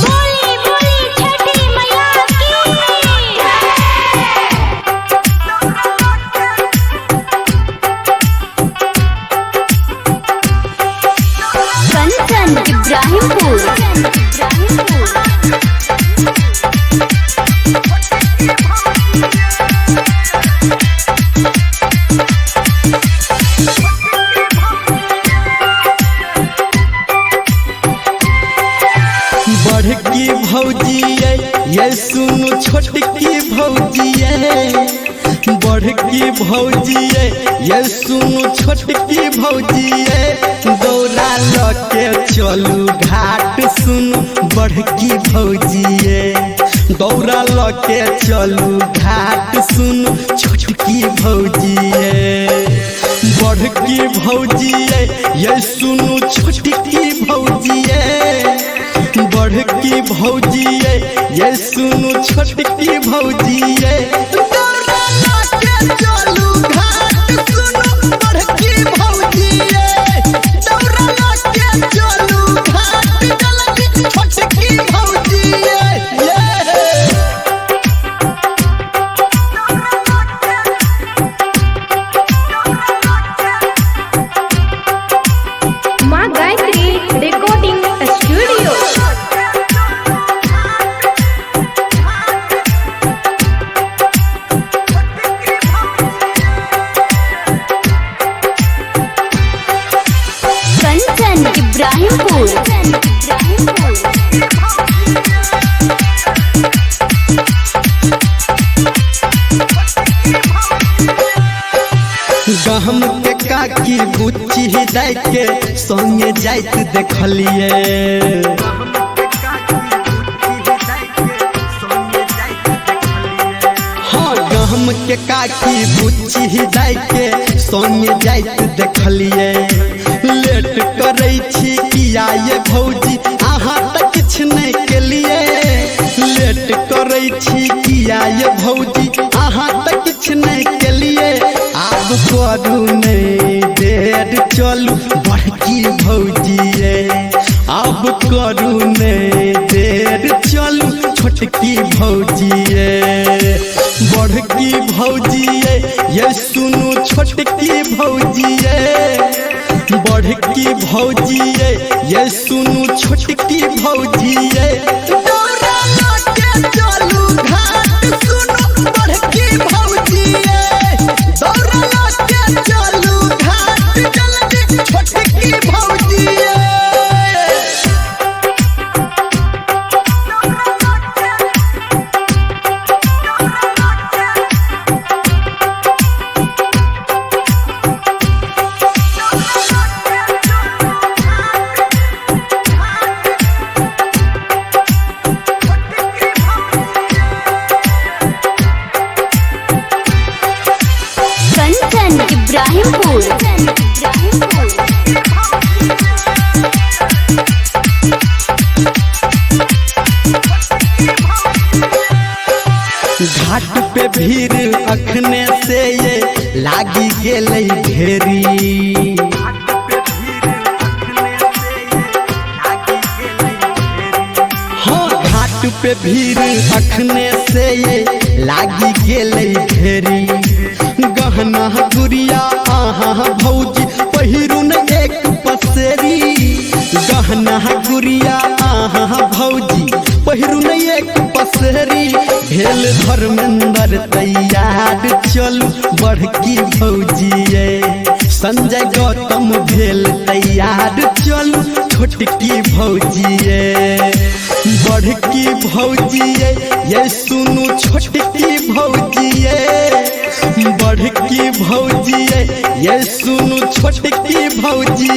बोली बोली छठी मैया की कंचन इब्राहिमपुर। बड़की भौजी ये सुनो छोटकी भौजी बड़की भौजी ये सुनो छोटकी भौजी दौड़ा लके चलू घाट सुनो बड़की भौजी दौड़ा लके चलू घाट सुनो छोटकी भौजी बड़की भौजी ये सुनो छोटकी भौजी बड़की भौजी ये सुनो छोटकी भौजी दौड़ा लके चलू घाट सुनो बड़की भौजी दौड़ा लके चलू घाट चलती छोटकी भौजी माँ गायत्री रिकॉर्डिंग स्टूडियो। कंचन इब्राहिमपुर। गहम के काकी बुच्ची जाय के संगे जाइत देखलिए हाँ गहम के काकी बुच्ची जाय के संगे जाइत देखलिए लेट करे छी किया ये भौजी अहाँ तक किछ नहीं केलिए लेट करे छी किया ये भौजी अहाँ तक किछ नहीं केलिए अब करू नहीं देर चलू बड़की भौजी अब करू नहीं देर चलू छोटकी भौजी बड़की भौजी ये सुनो छोटकी भौजी बड़की भौजी ये सुनो छोटकी भौजी दौड़ा लके चलू घाट सुनो बड़की भौजी दौड़ा लके चलू घाट चलती छोटकी भौजी कंचन इब्राहिमपुर। घाट पे भीड़ अखने से ये लागी गेलै ढेरी हाँ घाट पे भीड़ अखने से ये लागी गेलै ढेरी गहना गुड़िया आहा भौजी पहिरून एक पसेरी गहना गुड़िया आहा भौजी पहिरून एक पसेरी भेल धर्मेंद्र तैयार चलू बड़की भौजी संजय गौतम भेल तैयार चलू छोटकी भौजी बड़की भौजी ये सुनो छोटकी भौजी बड़की भौजी ये सुनो छोटकी भौजी